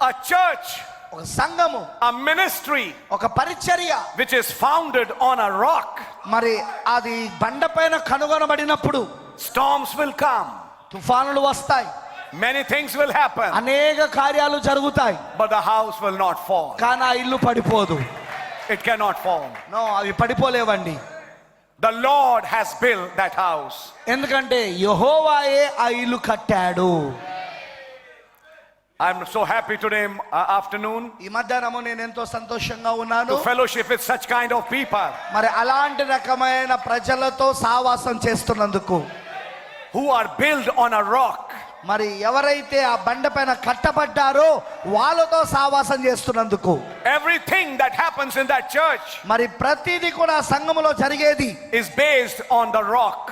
A church, ఒక సంఘము, a ministry ఒక పరిచర్య which is founded on a rock. మరి అది బండపైన కనుగొనబడినప్పుడు Storms will come, తుఫానులు వస్తాయి, many things will happen, అనేక కార్యాలు జరుగుతాయి, but the house will not fall. కానీ ఆ ఇల్లు పడిపోదు. It cannot fall. నో, అవి పడిపోలేవండి. The Lord has built that house. ఎందుకంటే యెహోవాయే ఆ ఇల్లు కట్టాడు. I'm so happy today afternoon ఈ మధ్యాహ్నము నేను ఎంతో సంతోషంగా ఉన్నాను. to fellowship with such kind of people మరి అలాంటి రకమైన ప్రజలతో సహవాసం చేస్తున్నందుకు. who are built on a rock. మరి ఎవరైతే ఆ బండపైన కట్టబడ్డారో వాళ్ళతో సహవాసం చేస్తున్నందుకు. Everything that happens in that church మరి ప్రతిదీ కూడా సంఘములో జరిగేది is based on the rock.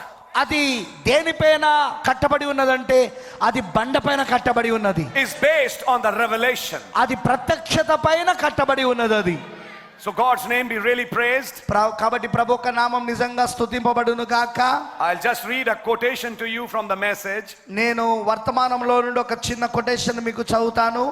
అది దేనిపైన కట్టబడి ఉన్నదంటే అది బండపైన కట్టబడి ఉన్నది. Is based on the revelation. అది ప్రత్యక్షత పైన కట్టబడి ఉన్నది. అది So God's name be really praised. కాబట్టి ప్రభు యొక్క నామం నిజంగా స్తుతింపబడును గాక. I'll just read a quotation to you from the message, నేను వర్తమానంలో నుండి ఒక చిన్న కొటేషన్ మీకు చదువుతాను.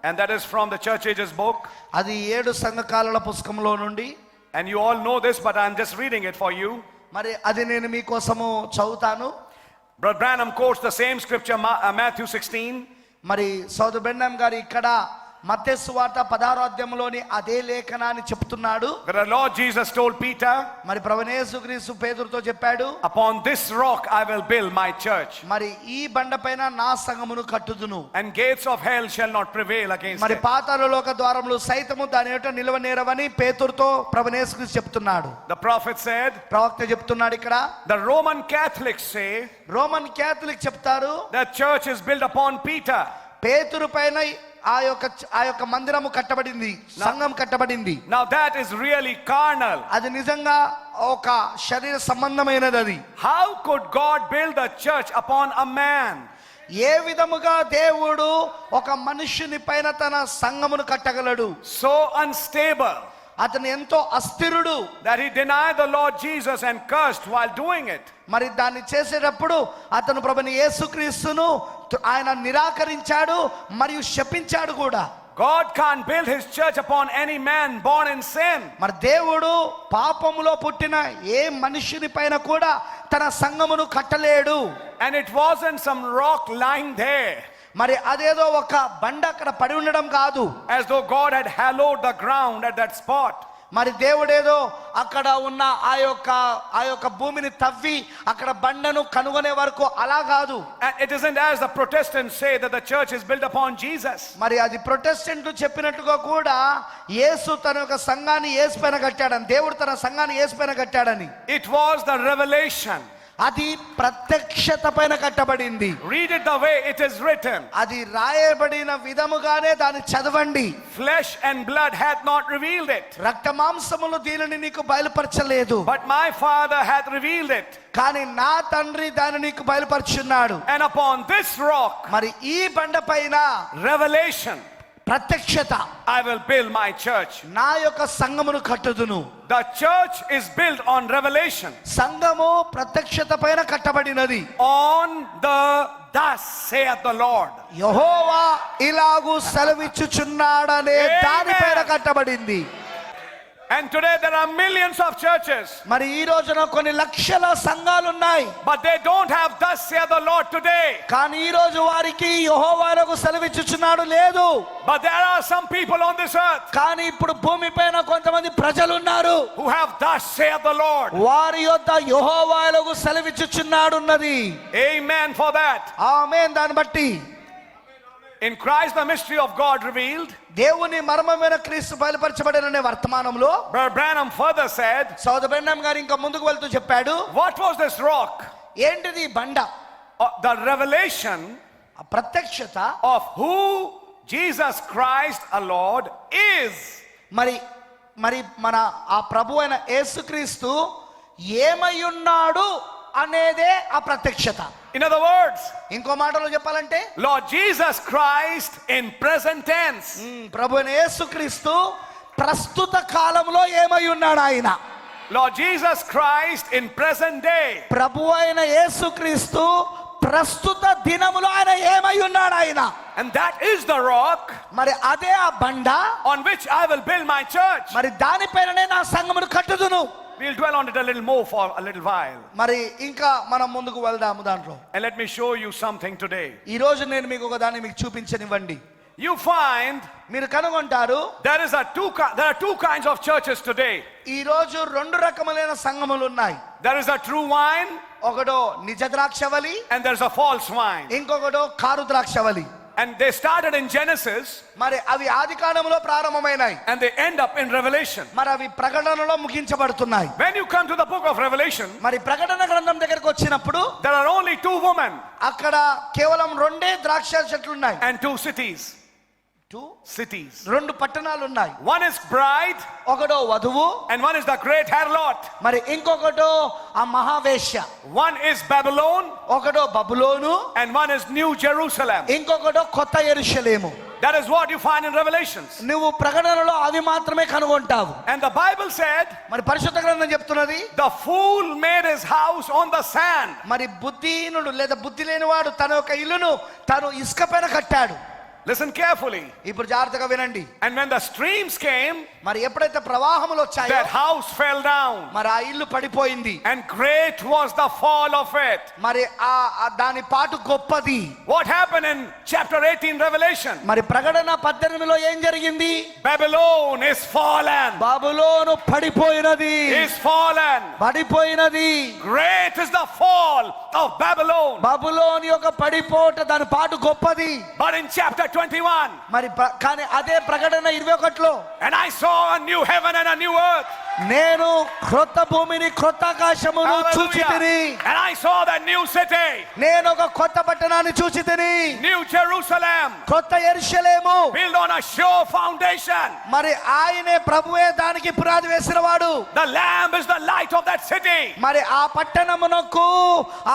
and that is from the Church Ages book. అది 7 సంఘకాల పుస్తకంలో నుండి. And you all know this, but I'm just reading it for you. మరి అది నేను మీకోసము చదువుతాను. Brother Branham quotes the same scripture, Matthew 16. మరి సోదరు బ్రెన్హామ్ గారు ఇక్కడ మత్తయి సువార్త 16వ అధ్యాయంలోని అదే లేఖనాన్ని చెప్తున్నాడు. That the Lord Jesus told Peter, మరి ప్రభువైన యేసుక్రీస్తు పేతురుతో చెప్పాడు, upon this rock I will build my church, మరి ఈ బండపైన నా సంఘమును కట్టుదును, and gates of hell shall not prevail against మరి it. పాతాళలోక ద్వారములు సైతము దాని ఎదుట నిలవనేరవని పేతురుతో ప్రభువైన యేసుక్రీస్తు చెప్తున్నాడు. The prophet said, ప్రవక్త చెప్తున్నాడు ఇక్కడ. the Roman Catholics say Roman Catholic చెప్తారు, that church is built upon Peter. పేతురు పైన ఆ యొక్క మందిరము కట్టబడింది, సంఘం కట్టబడింది. Now that is really carnal. అది నిజంగా ఒక శరీర సంబంధమైనది. అది How could God build a church upon a man? ఏ విధముగా దేవుడు ఒక మనుష్యుని పైన తన సంఘమును కట్టగలడు? So unstable అతను ఎంతో అస్థిరుడు. that he denied the Lord Jesus and cursed while doing it. మరి దాన్ని చేసేటప్పుడు అతను ప్రభుని యేసుక్రీస్తును ఆయన నిరాకరించాడు మరియు శపించాడు కూడా. God can't build his church upon any man born in sin. మరి దేవుడు పాపములో పుట్టిన ఏ మనుష్యుని పైన కూడా తన సంఘమును కట్టలేడు. And it wasn't some rock lying there, మరి అదేదో ఒక బండ అక్కడ పడి ఉండడం కాదు, as though God had hallowed the ground at that spot. మరి దేవుడేదో అక్కడ ఉన్న ఆ యొక్క భూమిని తవ్వి అక్కడ బండను కనుగొనే వరకు అలా కాదు. And it isn't as the Protestants say that the church is built upon Jesus. మరి అది ప్రొటెస్టెంట్లు చెప్పినట్టుగా కూడా యేసు తన యొక్క సంఘాన్ని యేసు పైన కట్టాడని, దేవుడు తన సంఘాన్ని యేసు పైన కట్టాడని. It was the revelation. అది ప్రత్యక్షత పైన కట్టబడింది. Read it the way it is written. అది రాయబడిన విధముగానే దాన్ని చదవండి. Flesh and blood hath not revealed it, రక్త మాంసములు దీనిని నీకు బయలుపరచలేదు, but my Father hath revealed it. కానీ నా తండ్రి దాన్ని నీకు బయలుపరుచున్నాడు. And upon this rock, మరి ఈ బండ పైన revelation, ప్రత్యక్షత, I will build my church. నా యొక్క సంఘమును కట్టుదును. The church is built on revelation, సంఘము ప్రత్యక్షత పైన కట్టబడినది. on the thus saith the Lord. యెహోవా ఇలాగు సెలవిచ్చుచున్నాడనే Amen. దానిపైన కట్టబడింది. And today there are millions of churches, మరి ఈ రోజున కొన్ని లక్షల సంఘాలు ఉన్నాయి, but they don't have thus saith the Lord today. కానీ ఈ రోజు వారికి యెహోవా ఇలాగు సెలవిచ్చుచున్నాడు లేదు. But there are some people on this earth కానీ ఇప్పుడు భూమి పైన కొంతమంది ప్రజలు ఉన్నారు, who have thus saith the Lord. వారి యొద్ద యెహోవా ఇలాగు సెలవిచ్చుచున్నాడు ఉన్నది. Amen for that. ఆమేన్. దాన్ని బట్టి In Christ the mystery of God revealed, దేవుని మర్మమైన క్రీస్తు బయలుపరచబడిన వర్తమానంలో Brother Branham further said, సోదరు బ్రెన్హామ్ గారు ఇంకా ముందుకు వెళ్తూ చెప్పాడు, what was this rock? ఏంటిది బండ? The revelation ప్రత్యక్షత of who Jesus Christ our Lord is. మరి మన ఆ ప్రభు అయిన యేసుక్రీస్తు ఏమై ఉన్నాడు అనేదే ఆ ప్రత్యక్షత. In other words, ఇంకో మాటలో చెప్పాలంటే Lord Jesus Christ in present tense. ప్రభు అయిన యేసుక్రీస్తు ప్రస్తుత కాలంలో ఏమై ఉన్నాడు ఆయన. Lord Jesus Christ in present day. ప్రభు అయిన యేసుక్రీస్తు ప్రస్తుత దినములో ఆయన ఏమై ఉన్నాడు ఆయన. And that is the rock మరి అదే ఆ బండ, on which I will build my church. మరి దానిపైననే నా సంఘమును కట్టుదును. We'll dwell on it a little more for a little while. మరి ఇంకా మనం ముందుకు వెళ్దాము దాంట్లో. And let me show you something today. ఈ రోజు నేను మీకు ఒక దాన్ని మీకు చూపించనివ్వండి. You find మీరు కనుగొంటారు there are two kinds of churches today. ఈ రోజు రెండు రకములైన సంఘములు ఉన్నాయి. There is a true wine ఒకటో నిజ ద్రాక్షవలి, and there's a false wine. ఇంకొకటో కారు ద్రాక్షవలి. And they started in Genesis మరి అవి ఆది కాండములో ప్రారంభమైనాయి, and they end up in Revelation. మరి అవి ప్రకటనలో ముగించబడుతున్నాయి. When you come to the book of Revelation, మరి ప్రకటన గ్రంథం దగ్గరకు వచ్చినప్పుడు there are only two women అక్కడ కేవలం రెండే ద్రాక్ష చెట్లు ఉన్నాయి. and two cities. Cities. రెండు పట్టణాలు ఉన్నాయి. One is bride ఒకటో వధువు, and one is the great harlot. మరి ఇంకొకటో ఆ మహావేశ్య. One is Babylon ఒకటో బబులోను, and one is New Jerusalem. ఇంకొకటో కొత్త యెరూషలేము. That is what you find in Revelations. నువ్వు ప్రకటనలో అవి మాత్రమే కనుగొంటావు. And the Bible said మరి పరిశుద్ధ గ్రంథం చెప్తున్నది, the fool made his house on the sand. మరి బుద్ధిహీనుడు లేదా బుద్ధి లేనివాడు తన యొక్క ఇల్లును తను ఇసుక పైన కట్టాడు. Listen carefully. ఇప్పుడు జాగ్రత్తగా వినండి. And when the streams came, మరి ఎప్పుడైతే ప్రవాహములు వచ్చాయో that house fell down. మరి ఆ ఇల్లు పడిపోయింది. And great was the fall of it. మరి ఆ దాని పాటు గొప్పది. What happened in chapter 18 Revelation? మరి ప్రకటన 18లో ఏం జరిగింది? Babylon is fallen. Babylon పడిపోయినది. Is fallen. పడిపోయినది. Great is the fall of Babylon. బబులోను యొక్క పడిపోట దాని పాటు గొప్పది. But in chapter 21, మరి కానీ అదే ప్రకటన 21లో, and I saw a new heaven and a new earth. నేను క్రొత్త భూమిని క్రొత్త ఆకాశమును చూచితిని. Hallelujah. And I saw the new city, నేను ఒక కొత్త పట్టణాన్ని చూచితిని. New Jerusalem, కొత్త యెరూషలేము, built on a sure foundation. మరి ఆయనే ప్రభువే దానికి పునాది వేసినవాడు. The Lamb is the light of that city. మరి ఆ పట్టణమునకు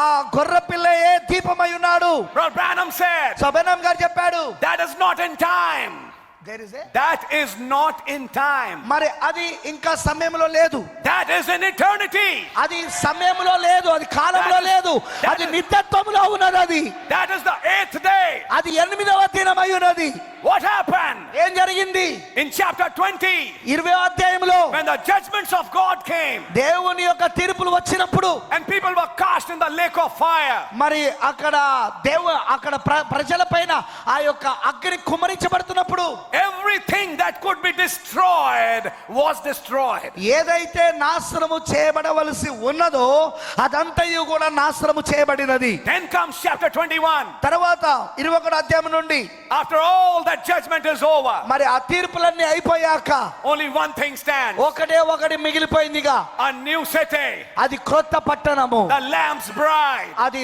ఆ గొర్రె పిల్లయే దీపమై ఉన్నాడు. Brother Branham said, సబెనం గారు చెప్పాడు, that is not in time. That is not in time. మరి అది ఇంకా సమయంలో లేదు. That is in eternity. అది సమయంలో లేదు, అది కాలంలో లేదు, అది నిత్యత్వములో ఉన్నది. అది That is the 8th day. అది 8వ దినమై ఉన్నది. What happened? ఏం జరిగింది? In chapter 20, 20వ అధ్యాయంలో when the judgments of God came, దేవుని యొక్క తీర్పులు వచ్చినప్పుడు, and people were cast in the lake of fire. మరి అక్కడ ప్రజల పైన ఆ యొక్క అగ్ని కుమ్మరించబడుతున్నప్పుడు, everything that could be destroyed was destroyed. ఏదైతే నాశనము చేయబడవలసి ఉన్నదో అదంతయు కూడా నాశనము చేయబడినది. Then comes chapter 21. తర్వాత 21వ అధ్యాయం నుండి, after all that judgment is over, మరి ఆ తీర్పులన్నీ అయిపోయాక only one thing stands. ఒకటి మిగిలిపోయిందిగా, a new city, అది క్రొత్త పట్టణము, the Lamb's bride, అది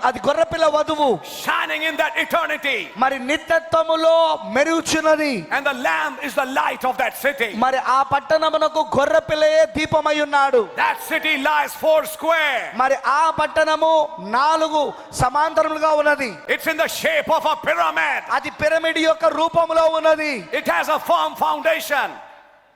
అది గొర్రెపిల్ల వధువు, shining in that eternity. మరి నిత్యత్వములో మెరుగుచున్నది. And the Lamb is the light of that city. మరి ఆ పట్టణమునకు గొర్రెపిల్లయే దీపమై ఉన్నాడు. That city lies 4 square. మరి ఆ పట్టణము 4 సమాంతరములుగా ఉన్నది. It's in the shape of a pyramid. అది పిరమిడ్ యొక్క రూపంలో ఉన్నది. It has a firm foundation.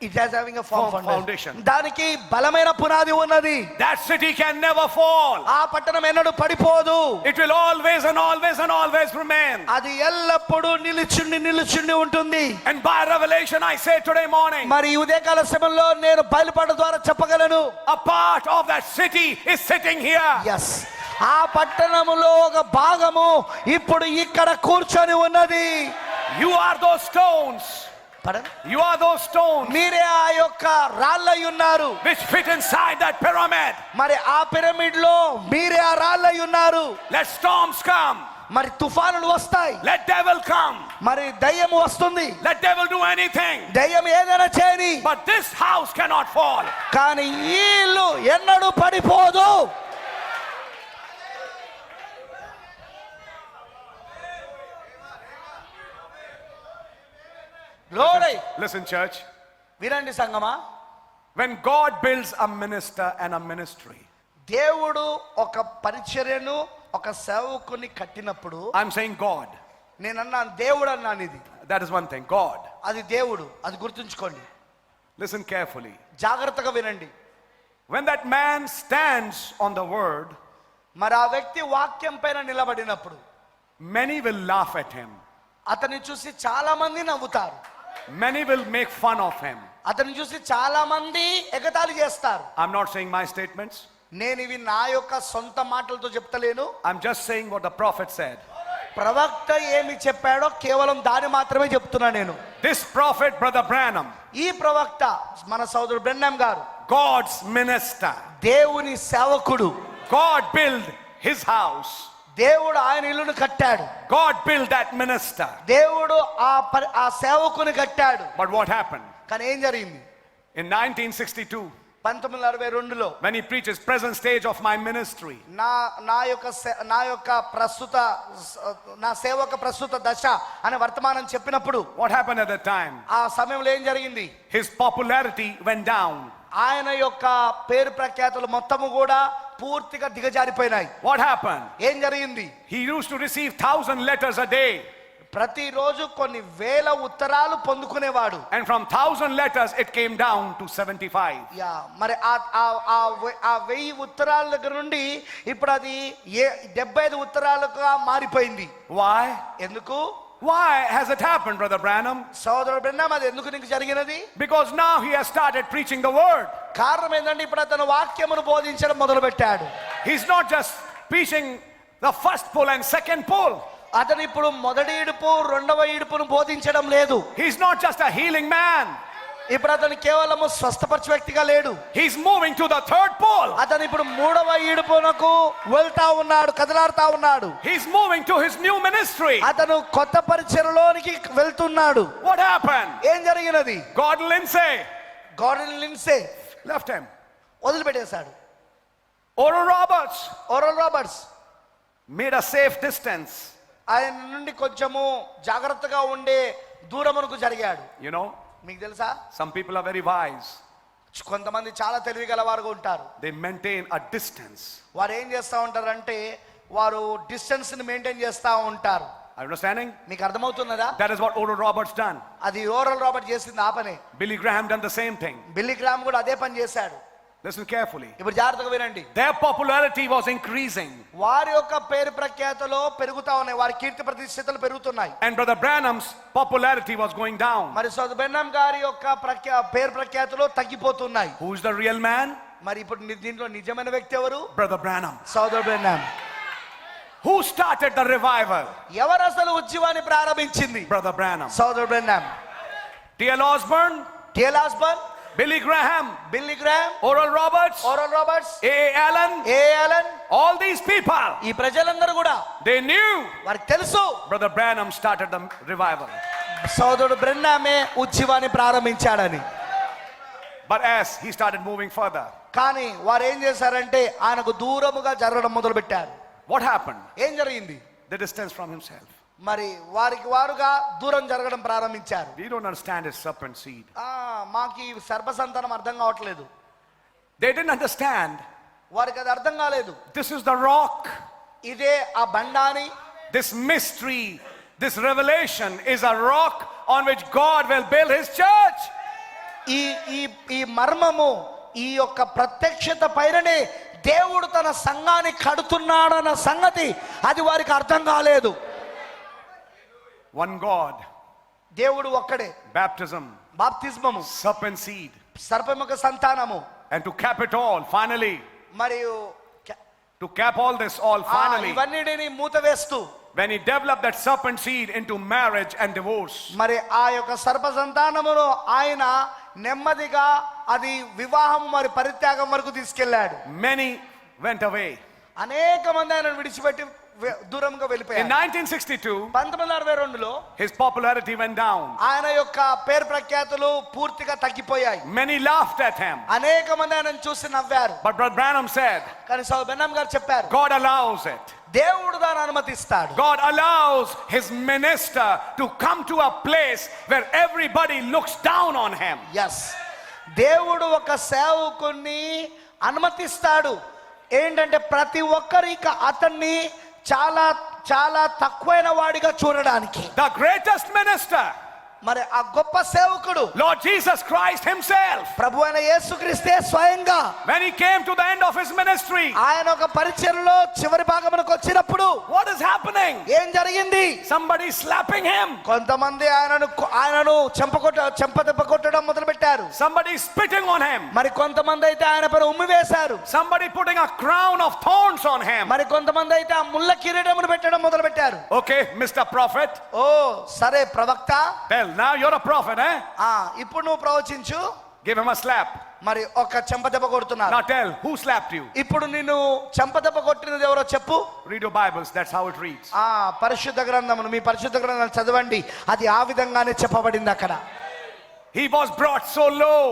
It has having a firm foundation. దానికి బలమైన పునాది ఉన్నది. That city can never fall. ఆ పట్టణం ఎన్నడూ పడిపోదు. It will always and always and always remain. అది ఎల్లప్పుడూ నిలుచుండి ఉంటుంది. And by revelation I say today morning, మరి ఈ ఉదయకాల సమయంలో నేను బయలుపాటు ద్వారా చెప్పగలను, a part of that city is sitting here. yes, ఆ పట్టణములో ఒక భాగము ఇప్పుడు ఇక్కడ కూర్చొని ఉన్నది. You are those stones. You are those stones మీరే ఆ యొక్క రాళ్ళై ఉన్నారు, which fit inside that pyramid. మరి ఆ పిరమిడ్ లో మీరే ఆ రాళ్ళై ఉన్నారు. Let storms come, మరి తుఫానులు వస్తాయి, let devil come, మరి దయ్యం వస్తుంది, let devil do anything, దయ్యం ఏదైనా చేయని, but this house cannot fall. కానీ ఈ ఇల్లు ఎన్నడూ పడిపోదు. Listen church, వినండి సంగమా, when God builds a minister and a ministry, దేవుడు ఒక పరిచర్యను ఒక సేవకుని కట్టినప్పుడు, I'm saying God, నేనన్నాను దేవుడు అన్నాను, ఇది that is one thing, God. అది దేవుడు, అది గుర్తుంచుకోండి. Listen carefully. జాగ్రత్తగా వినండి. When that man stands on the word, మరి ఆ వ్యక్తి వాక్యం పైన నిలబడినప్పుడు, Many will laugh at him. అతన్ని చూసి చాలా మంది నవ్వుతారు. Many will make fun of him. అతన్ని చూసి చాలా మంది ఎగతాళి చేస్తారు. I'm not saying my statements. నేను ఇవి నా యొక్క సొంత మాటలతో చెప్తలేను. I'm just saying what the prophet said. ప్రవక్త ఏమి చెప్పాడో కేవలం దాని మాత్రమే చెప్తున్నా నేను. This prophet, Brother Branham, ఈ ప్రవక్త మన సోదరుడు బ్రెన్హామ్ గారు God's minister. దేవుని సేవకుడు. God built his house. దేవుడు ఆయన ఇల్లును కట్టాడు. God built that minister. దేవుడు ఆ సేవకుని కట్టాడు. But what happened? కానీ ఏం జరిగింది? In 1962, 1962లో when he preaches present stage of my ministry, నా యొక్క ప్రస్తుత నా సేవక ప్రస్తుత దశ అనే వర్తమానం చెప్పినప్పుడు what happened at that time? ఆ సమయంలో ఏం జరిగింది? His popularity went down. ఆయన యొక్క పేరు ప్రఖ్యాతులు మొత్తము కూడా పూర్తిగా దిగజారిపోయినాయి. What happened? ఏం జరిగింది? He used to receive 1,000 letters a day. ప్రతిరోజు కొన్ని వేల ఉత్తరాలు పొందుకునేవాడు. And from 1,000 letters, it came down to 75. Yeah, మరి ఆ 1000 ఉత్తరాల దగ్గర నుండి ఇప్పుడు అది 75 ఉత్తరాలుగా మారిపోయింది. Why? ఎందుకు? Why has it happened, Brother Branham? సోదరుడు బ్రెన్హామ్, అది ఎందుకు నీకు జరిగినది? Because now he has started preaching the word. కారణం ఏంటంటే ఇప్పుడు అతను వాక్యమును బోధించడం మొదలు పెట్టాడు. He's not just preaching the first pull and second pull. అతను ఇప్పుడు మొదటి ఇడుపు రెండవ ఇడుపును బోధించడం లేదు. He's not just a healing man. ఇప్పుడు అతను కేవలము స్వస్థపరచు వ్యక్తిగా లేడు. He's moving to the third pull. అతను ఇప్పుడు మూడవ ఇడుపునకు వెళ్తా ఉన్నాడు, కదలాడుతా ఉన్నాడు. He's moving to his new ministry. అతను కొత్త పరిచర్యలోనికి వెళ్తున్నాడు. What happened? ఏం జరిగినది? Gordon Lindsay left him. వదిలిపెట్టేశాడు. Oral Roberts made a safe distance. ఆయన నుండి కొంచెము జాగ్రత్తగా ఉండే దూరమునకు జరిగాడు. You know, మీకు తెలుసా, some people are very wise. కొంతమంది చాలా తెలివిగల వారుగా ఉంటారు. They maintain a distance. వారు ఏం చేస్తా ఉంటారంటే వారు డిస్టెన్స్ ని మెయింటైన్ చేస్తా ఉంటారు. Are you understanding? మీకు అర్థమవుతున్నదా? That is what Oral Roberts done. అది ఓరల్ రాబర్ట్ చేసింది ఆ పనే. Billy Graham done the same thing. Billy Graham కూడా అదే పని చేశాడు. Listen carefully. ఇప్పుడు జాగ్రత్తగా వినండి. Their popularity was increasing. వారి యొక్క పేరు ప్రఖ్యాతలు పెరుగుతా ఉన్నాయి, వారి కీర్తి ప్రతిష్టలు పెరుగుతున్నాయి. And Brother Branham's popularity was going down. మరి సోదరు బ్రెన్హామ్ గారి యొక్క పేరు ప్రఖ్యాతలు తగ్గిపోతున్నాయి. Who is the real man? మరి ఇప్పుడు దీంట్లో నిజమైన వ్యక్తి ఎవరు? Brother Branham. సోదరు Branham. Who started the revival? ఎవరు అసలు ఉద్యమాన్ని ప్రారంభించింది? Brother Branham. సోదరు Branham. T.L. Osborne, T L. Osborne, Billy Graham, Billy Graham, Oral Roberts, Oral Roberts, A. Allen, all these people, ఈ ప్రజలందరూ కూడా they knew వారికి తెలుసు Brother Branham started the revival. సోదరుడు బ్రెన్హామే ఉద్యమాన్ని ప్రారంభించాడని. But as he started moving further, కానీ వారు ఏం చేశారంటే ఆయనకు దూరముగా జరగడం మొదలు పెట్టారు. what happened? ఏం జరిగింది? The distance from himself. మరి వారికి వారుగా దూరం జరగడం ప్రారంభించారు. We don't understand his serpent seed. మాకు ఈ సర్పసంతానం అర్థం కావట్లేదు. They didn't understand. వారికి అది అర్థం కాలేదు. This is the rock. ఇదే ఆ బండాని. This mystery, this revelation is a rock on which God will build his church. ఈ మర్మము, ఈ యొక్క ప్రత్యక్షత పైననే దేవుడు తన సంఘాన్ని కడుతున్నాడన్న సంగతి అది వారికి అర్థం కాలేదు. One God, దేవుడు ఒక్కడే. baptism, బాప్తిస్మము, serpent seed, సర్పముఖ సంతానము. and to cap it all, finally, మరియు to cap all this all, finally, ఇవన్నిటిని మూత వేస్తూ when he developed that serpent seed into marriage and divorce, మరి ఆ యొక్క సర్ప సంతానమును ఆయన నెమ్మదిగా అది వివాహం మరి పరిత్యాగం వరకు తీసుకెళ్లాడు. many went away. అనేక మంది ఆయన విడిచిపెట్టి దూరంగా In వెళ్ళిపోయారు. 1962, 1962లో his popularity went down. ఆయన యొక్క పేరు ప్రఖ్యాతులు పూర్తిగా తగ్గిపోయాయి. Many laughed at him. అనేక మంది ఆయనను చూసి నవ్వారు. But Brother Branham said, కానీ సోదరు బ్రెన్హామ్ గారు చెప్పారు, God allows it. దేవుడు దాన్ని అనుమతిస్తాడు. God allows his minister to come to a place where everybody looks down on him. Yes, దేవుడు ఒక సేవకుని అనుమతిస్తాడు. ఏంటంటే ప్రతి ఒక్కరికి అతన్ని చాలా చాలా తక్కువైన వాడిగా చూడడానికి. The greatest minister, మరి ఆ గొప్ప సేవకుడు Lord Jesus Christ himself, ప్రభు అయిన యేసుక్రీస్తే స్వయంగా when he came to the end of his ministry, ఆయన ఒక పరిచర్యలో చివరి భాగమునకు వచ్చినప్పుడు what is happening? ఏం జరిగింది? Somebody slapping him, కొంతమంది ఆయనను చెంపదెబ్బ కొట్టడం మొదలు పెట్టారు. somebody spitting on him, మరి కొంతమంది అయితే ఆయన పైన ఉమ్మి వేశారు. somebody putting a crown of thorns on him. మరి కొంతమంది అయితే ఆ ముళ్ళ కిరీటమును పెట్టడం మొదలు పెట్టారు. Okay, Mr. Prophet, ఓ సరే ప్రవక్త, tell, now you're a prophet, eh? ఇప్పుడు నువ్వు ప్రవచించు. Give him a slap. మరి ఒక చెంపదెబ్బ కొడుతున్నారు. Now tell, who slapped you? ఇప్పుడు నిన్ను చెంపదెబ్బ కొట్టినది ఎవరో చెప్పు. Read your Bibles, that's how it reads. పరిశుద్ధ గ్రంథమును, మీ పరిశుద్ధ గ్రంథాన్ని చదవండి, అది ఆ విధంగానే చెప్పబడింది అక్కడ. He was brought so low,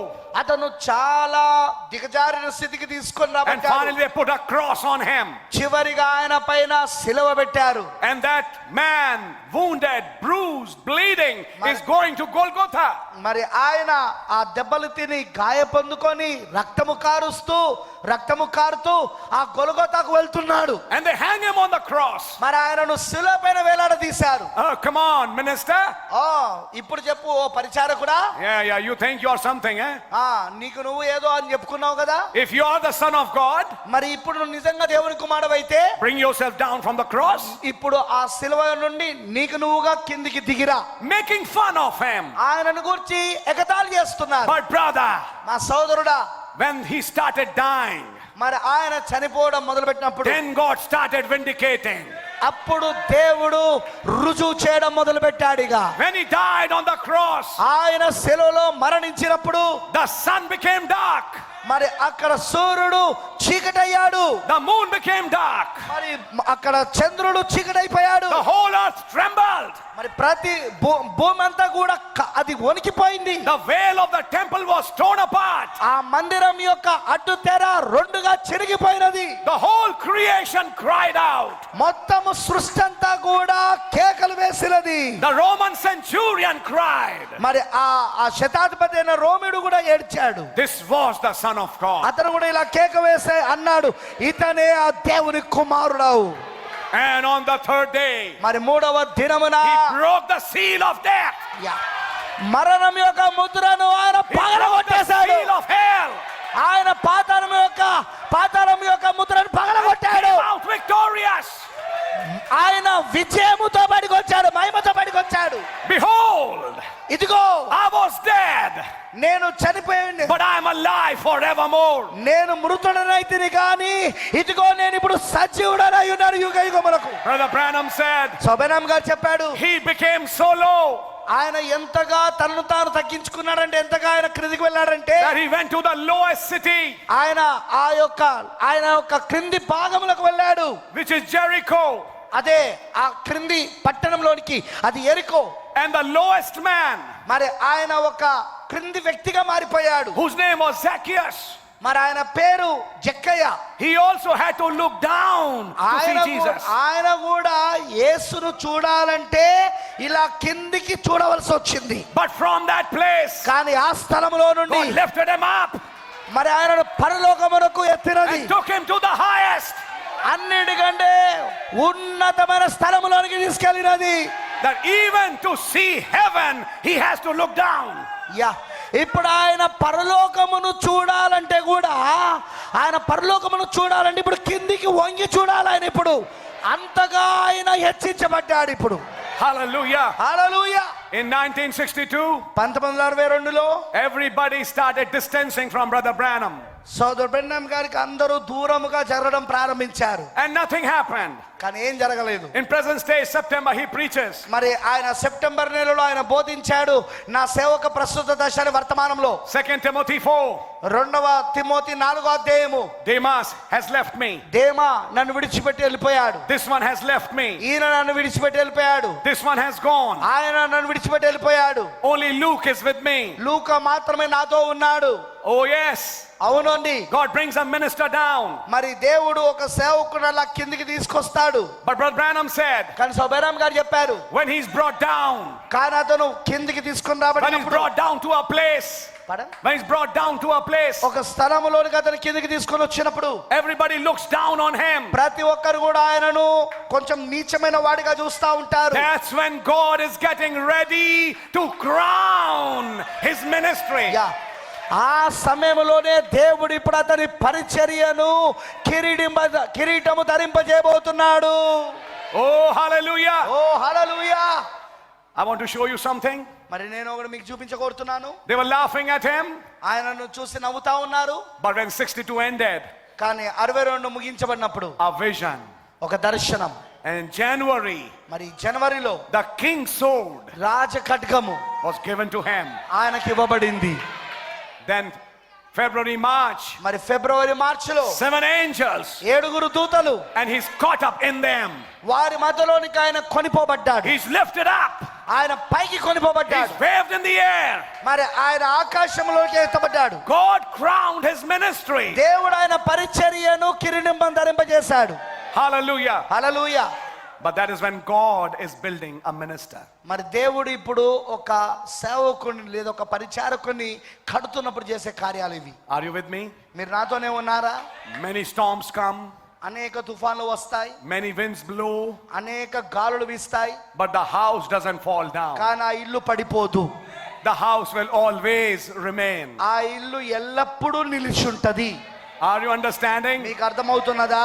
అతను చాలా దిగజారిన స్థితికి తీసుకొని and రాబడ్డాడు. finally they put a cross on him. చివరిగా ఆయన పైన సిలువ పెట్టారు. And that man, wounded, bruised, bleeding, is going to Golgotha. మరి ఆయన ఆ దెబ్బలు తిని గాయపొందుకొని రక్తము కారుతూ ఆ గొల్గొతాకు వెళ్తున్నాడు. And they hang him on the cross. మరి ఆయనను శిలువ పైన వేలాడదీశారు. Oh, come on, minister. ఇప్పుడు చెప్పు ఓ పరిచారకుడా. Yeah, you think you're something, eh? నీకు నువ్వు ఏదో అని చెప్పుకున్నావు కదా. If you are the son of God, మరి ఇప్పుడు నువ్వు నిజంగా దేవుని కుమారుడైతే bring yourself down from the cross. ఇప్పుడు ఆ శిలువ నుండి నీకు నువ్వుగా కిందికి దిగిరా. Making fun of him. ఆయనను గురించి ఎగతాళి చేస్తున్నారు. But brother, మా సోదరుడా, when he started dying, మరి ఆయన చనిపోవడం మొదలుపెట్టినప్పుడు then God started vindicating. అప్పుడు దేవుడు రుజువు చేయడం మొదలు పెట్టాడుగా. When he died on the cross, ఆయన శిలువలో మరణించినప్పుడు the sun became dark. మరి అక్కడ సూర్యుడు చీకటయ్యాడు. The moon became dark. మరి అక్కడ చంద్రుడు చీకటైపోయాడు. The whole earth trembled. మరి ప్రతి భూమి అంతా కూడా అది వణికిపోయింది. The veil of the temple was torn apart. ఆ మందిరం యొక్క అడ్డు తెర రెండుగా చిరిగిపోయినది. The whole creation cried out. మొత్తము సృష్టి అంతా కూడా కేకలు వేసినది. The Roman centurion cried. మరి ఆ శతాధిపతి అయిన రోమిడు కూడా ఏడ్చాడు. This was the Son of God. అతను కూడా ఇలా కేక వేసి అన్నాడు, ఇతనే ఆ దేవుని కుమారుడు. And on the third day, మరి మూడవ దినమున he broke the seal of death. మరణం యొక్క ముద్రను ఆయన He broke the పగలగొట్టేశాడు. seal of hell. ఆయన పాతాళం యొక్క ముద్రను పగలగొట్టాడు. Came out victorious. ఆయన విజయముతో బయటకు వచ్చాడు, మహిమతో బయటకు వచ్చాడు. Behold, ఇదిగో I was dead, నేను చనిపోయింది, but I am alive forevermore. నేను మృతుడనైతిని కానీ ఇదిగో నేను ఇప్పుడు సజీవుడనై ఉన్నాను యుగ యుగములకు. Brother Branham said, శోభనం గారు చెప్పాడు, he became so low ఆయన ఎంతగా తనను తాను తగ్గించుకున్నాడంటే, ఎంతగా ఆయన క్రిందికి వెళ్ళాడంటే, that he went to the lowest city, ఆయన యొక్క క్రింది భాగములకు వెళ్ళాడు, which is Jericho. అదే ఆ క్రింది పట్టణంలోనికి, అది ఎరికో. And the lowest man, మరి ఆయన ఒక క్రింది వ్యక్తిగా మారిపోయాడు, whose name was Zacchaeus, మరి ఆయన పేరు జక్కయ్య. he also had to look down to see Jesus. ఆయన కూడా యేసును చూడాలంటే ఇలా కిందికి చూడవలసి వచ్చింది. But from that place, కానీ ఆ స్థలంలో నుండి God lifted him up మరి ఆయనను పరలోకమునకు ఎత్తినది, and took him to the highest, అన్నిటికంటే ఉన్నతమైన స్థలములోనికి తీసుకెళ్ళినది. that even to see heaven he has to look down. ఇప్పుడు ఆయన పరలోకమును చూడాలంటే కూడా, ఇప్పుడు కిందికి వంగి చూడాలి. ఆయన ఇప్పుడు అంతగా ఆయన హెచ్చించబడ్డాడు. ఇప్పుడు Hallelujah. Hallelujah. In 1962, 1962లో everybody started distancing from Brother Branham, సోదరు బ్రహ్నం గారికి అందరూ దూరముగా జరగడం ప్రారంభించారు. and nothing happened. కానీ ఏం జరగలేదు. In present day, September, he preaches. మరి ఆయన సెప్టెంబర్ నెలలో ఆయన బోధించాడు, నా సేవక ప్రస్తుత దశని వర్తమానంలో. 2 Timothy 4, 2 తిమోతి 4వ అధ్యాయము, Demas has left me. దేమా నన్ను విడిచిపెట్టి వెళ్ళిపోయాడు. This one has left me. ఈయన నన్ను విడిచిపెట్టి వెళ్ళిపోయాడు. This one has gone. ఆయన నన్ను విడిచిపెట్టి వెళ్ళిపోయాడు. Only Luke is with me. లూకా మాత్రమే నాతో ఉన్నాడు. Oh, yes. అవునండి. God brings a minister down. మరి దేవుడు ఒక సేవకుడు అలా కిందికి తీసుకొస్తాడు. But Brother Branham said, కానీ సోబరాం గారు చెప్పారు, when he's brought down, కానీ అతను కిందికి తీసుకొని when he's రాబడినప్పుడు, brought down to a place, when he's brought down to a place, ఒక స్థలములోనికి అతను కిందికి తీసుకొని వచ్చినప్పుడు everybody looks down on him. ప్రతి ఒక్కరు కూడా ఆయనను కొంచెం నీచమైన వాడిగా చూస్తా ఉంటారు. That's when God is getting ready to crown his ministry. Yeah, ఆ సమయంలోనే దేవుడు ఇప్పుడు అతని పరిచర్యను కిరీటము ధరింపజేయబోతున్నాడు. Oh, hallelujah. Oh hallelujah. I want to show you something. మరి నేను ఒకటి మీకు చూపించగోరుతున్నాను. They were laughing at him, ఆయనను చూసి నవ్వుతా ఉన్నారు. but when 62 ended, కానీ 62 ముగించబడినప్పుడు a vision. ఒక దర్శనం. And in January, మరి జనవరిలో the king's sword రాజ ఖడ్గము was given to him. ఆయనకి ఇవ్వబడింది. Then February, March, మరి ఫిబ్రవరి మార్చిలో 7 angels, 7 దూతలు and he's caught up in them. వారి మధ్యలోనికి ఆయన కొనిపోబడ్డాడు. He's lifted up. ఆయన పైకి కొనిపోబడ్డాడు. He's waved in the air. మరి ఆయన ఆకాశంలోకి ఎత్తబడ్డాడు. God crowned his ministry. దేవుడు ఆయన పరిచర్యను కిరీటం ధరింపజేశాడు. Hallelujah. Hallelujah. But that is when God is building a minister. మరి దేవుడు ఇప్పుడు ఒక సేవకుని లేదా ఒక పరిచారకుని కడుతున్నప్పుడు చేసే కార్యాలు ఇవి. Are you with me? మీరు నాతోనే ఉన్నారా? Many storms come, అనేక తుఫాన్లు వస్తాయి, many winds blow, అనేక గాలులు వీస్తాయి, but the house doesn't fall down. కానీ ఆ ఇల్లు పడిపోదు. The house will always remain. ఆ ఇల్లు ఎల్లప్పుడూ నిలిచి ఉంటది. Are you understanding? మీకు అర్థమవుతున్నదా?